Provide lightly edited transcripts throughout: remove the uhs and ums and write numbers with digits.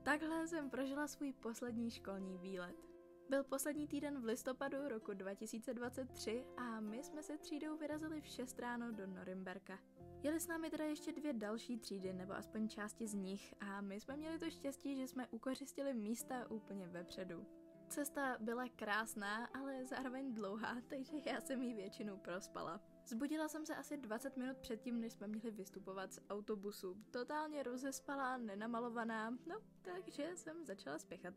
Takhle jsem prožila svůj poslední školní výlet. Byl poslední týden v listopadu roku 2023 a my jsme se třídou vyrazili v 6 ráno do Norimberka. Jeli s námi teda ještě 2 další třídy, nebo aspoň části z nich, a my jsme měli to štěstí, že jsme ukořistili místa úplně vepředu. Cesta byla krásná, ale zároveň dlouhá, takže já jsem ji většinou prospala. Zbudila jsem se asi 20 minut předtím, než jsme měli vystupovat z autobusu. Totálně rozespalá, nenamalovaná, takže jsem začala spěchat.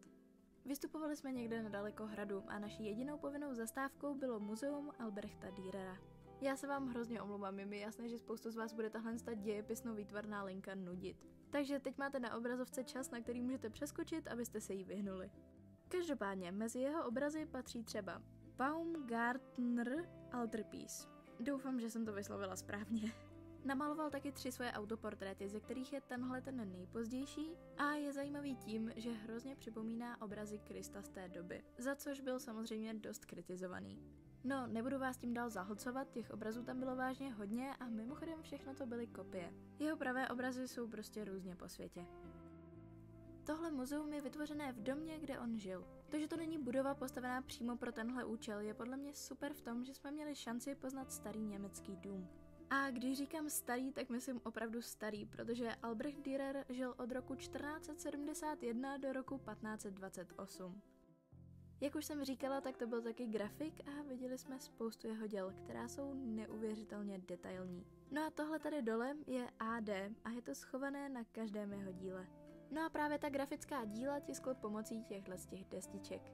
Vystupovali jsme někde nedaleko hradu a naší jedinou povinnou zastávkou bylo muzeum Albrechta Dürera. Já se vám hrozně omlouvám, je mi jasné, že spoustu z vás bude tahle dějepisnou výtvarná linka nudit. Takže teď máte na obrazovce čas, na který můžete přeskočit, abyste se jí vyhnuli. Každopádně mezi jeho obrazy patří třeba Baumgartner Altarpiece. Doufám, že jsem to vyslovila správně. Namaloval taky 3 svoje autoportréty, ze kterých je tenhle ten nejpozdější a je zajímavý tím, že hrozně připomíná obrazy Krista z té doby, za což byl samozřejmě dost kritizovaný. No, nebudu vás tím dál zahlcovat, těch obrazů tam bylo vážně hodně a mimochodem všechno to byly kopie. Jeho pravé obrazy jsou prostě různě po světě. Tohle muzeum je vytvořené v domě, kde on žil. To, že to není budova postavená přímo pro tenhle účel, je podle mě super v tom, že jsme měli šanci poznat starý německý dům. A když říkám starý, tak myslím opravdu starý, protože Albrecht Dürer žil od roku 1471 do roku 1528. Jak už jsem říkala, tak to byl taky grafik a viděli jsme spoustu jeho děl, která jsou neuvěřitelně detailní. No a tohle tady dole je AD a je to schované na každém jeho díle. No a právě ta grafická díla tiskl pomocí těchto destiček.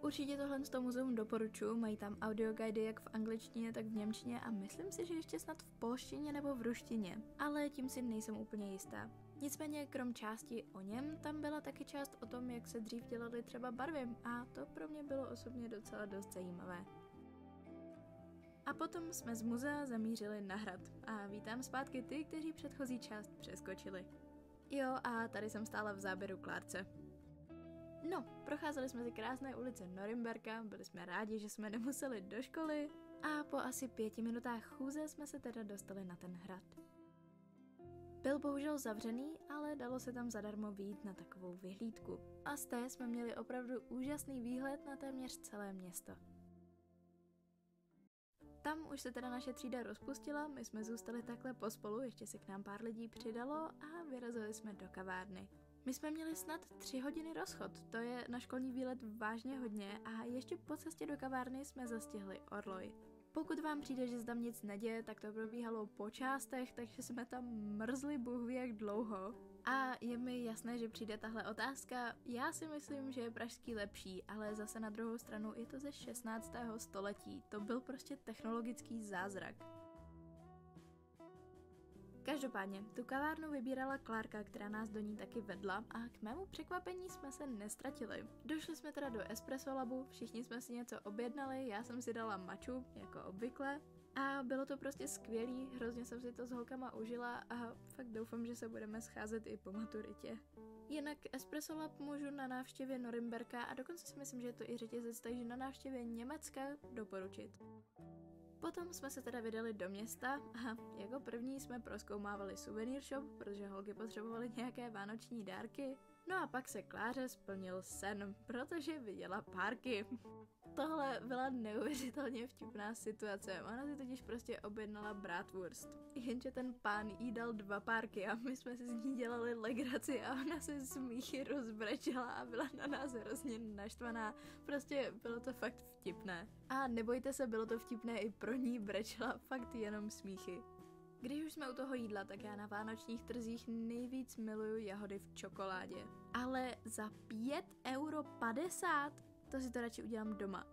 Určitě tohle z toho muzeum doporučuji, mají tam audioguidy jak v angličtině, tak v němčině a myslím si, že ještě snad v polštině nebo v ruštině, ale tím si nejsem úplně jistá. Nicméně krom části o něm, tam byla taky část o tom, jak se dřív dělaly třeba barvy a to pro mě bylo osobně docela dost zajímavé. A potom jsme z muzea zamířili na hrad a vítám zpátky ty, kteří předchozí část přeskočili. Jo, a tady jsem stála v záběru Klárce. No, procházeli jsme si krásné ulice Norimberka, byli jsme rádi, že jsme nemuseli do školy a po asi 5 minutách chůze jsme se teda dostali na ten hrad. Byl bohužel zavřený, ale dalo se tam zadarmo vyjít na takovou vyhlídku. A z té jsme měli opravdu úžasný výhled na téměř celé město. Tam už se teda naše třída rozpustila, my jsme zůstali takhle pospolu, ještě se k nám pár lidí přidalo a vyrazili jsme do kavárny. My jsme měli snad 3 hodiny rozchod, to je na školní výlet vážně hodně a ještě po cestě do kavárny jsme zastihli orloj. Pokud vám přijde, že se tam nic neděje, tak to probíhalo po částech, takže jsme tam mrzli bůh ví jak dlouho. A je mi jasné, že přijde tahle otázka, já si myslím, že je pražský lepší, ale zase na druhou stranu je to ze 16. století, to byl prostě technologický zázrak. Každopádně, tu kavárnu vybírala Klárka, která nás do ní taky vedla a k mému překvapení jsme se nestratili. Došli jsme teda do Espresso Labu, všichni jsme si něco objednali, já jsem si dala matchu, jako obvykle, a bylo to prostě skvělý, hrozně jsem si to s holkama užila a fakt doufám, že se budeme scházet i po maturitě. Jinak Espresso Lab můžu na návštěvě Norimberka a dokonce si myslím, že je to i řetězec, takže na návštěvě Německa doporučit. Potom jsme se teda vydali do města a jako první jsme prozkoumávali suvenýr shop, protože holky potřebovaly nějaké vánoční dárky. No a pak se Kláře splnil sen, protože viděla párky. Tohle byla neuvěřitelně vtipná situace, ona si totiž prostě objednala bratwurst. Jenže ten pán jí dal 2 párky a my jsme si z ní dělali legraci a ona se smíchy rozbrečela a byla na nás hrozně naštvaná. Prostě bylo to fakt vtipné. A nebojte se, bylo to vtipné i pro ní, brečela fakt jenom smíchy. Když už jsme u toho jídla, tak já na vánočních trzích nejvíc miluju jahody v čokoládě. Ale za 5,50 €? To si to radši udělám doma.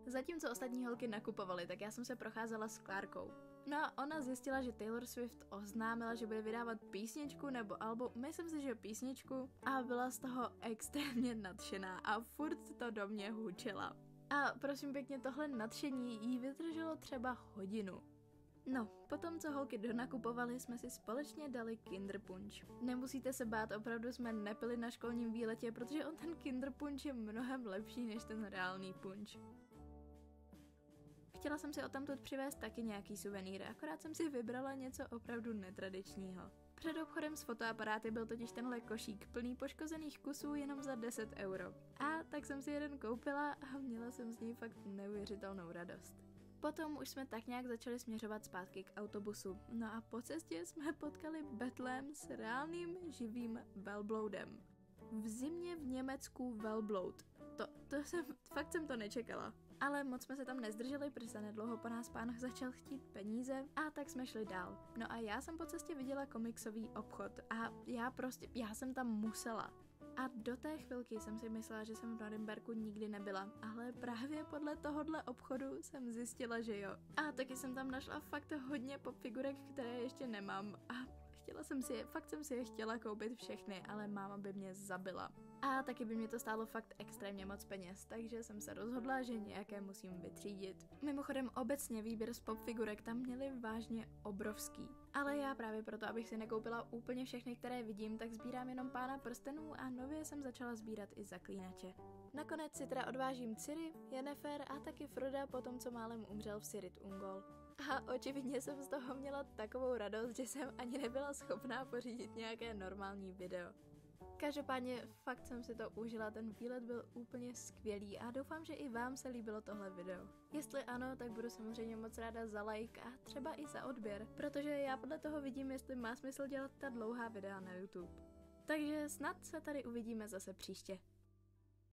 Zatímco ostatní holky nakupovaly, tak já jsem se procházela s Klárkou. No a ona zjistila, že Taylor Swift oznámila, že bude vydávat písničku nebo album, myslím si, že písničku, a byla z toho extrémně nadšená a furt to do mě hučela. A prosím pěkně, tohle nadšení jí vydrželo třeba hodinu. No, potom co holky donakupovaly, jsme si společně dali Kinder Punch. Nemusíte se bát, opravdu jsme nepili na školním výletě, protože on ten Kinder Punch je mnohem lepší než ten reálný punch. Chtěla jsem si odtamtud přivést taky nějaký suvenýr, akorát jsem si vybrala něco opravdu netradičního. Před obchodem s fotoaparáty byl totiž tenhle košík plný poškozených kusů jenom za 10 euro. A tak jsem si jeden koupila a měla jsem z něj fakt neuvěřitelnou radost. Potom už jsme tak nějak začali směřovat zpátky k autobusu. No a po cestě jsme potkali betlém s reálným živým velbloudem. V zimě v Německu velbloud. Fakt jsem to nečekala. Ale moc jsme se tam nezdrželi, protože se nedlouho po nás pán začal chtít peníze a tak jsme šli dál. No a já jsem po cestě viděla komiksový obchod a já jsem tam musela. A do té chvilky jsem si myslela, že jsem v Norimberku nikdy nebyla, ale právě podle tohohle obchodu jsem zjistila, že jo. A taky jsem tam našla fakt hodně popfigurek, které ještě nemám a fakt jsem si je chtěla koupit všechny, ale máma by mě zabila. A taky by mě to stálo fakt extrémně moc peněz, takže jsem se rozhodla, že nějaké musím vytřídit. Mimochodem obecně výběr z popfigurek tam měli vážně obrovský. Ale já právě proto, abych si nekoupila úplně všechny, které vidím, tak sbírám jenom Pána prstenů a nově jsem začala sbírat i Zaklínače. Nakonec si teda odvážím Ciri, Yennefer a taky Froda po tom, co málem umřel v Cirith Ungol. A očividně jsem z toho měla takovou radost, že jsem ani nebyla schopná pořídit nějaké normální video. Každopádně fakt jsem si to užila, ten výlet byl úplně skvělý a doufám, že i vám se líbilo tohle video. Jestli ano, tak budu samozřejmě moc ráda za like a třeba i za odběr, protože já podle toho vidím, jestli má smysl dělat ta dlouhá videa na YouTube. Takže snad se tady uvidíme zase příště.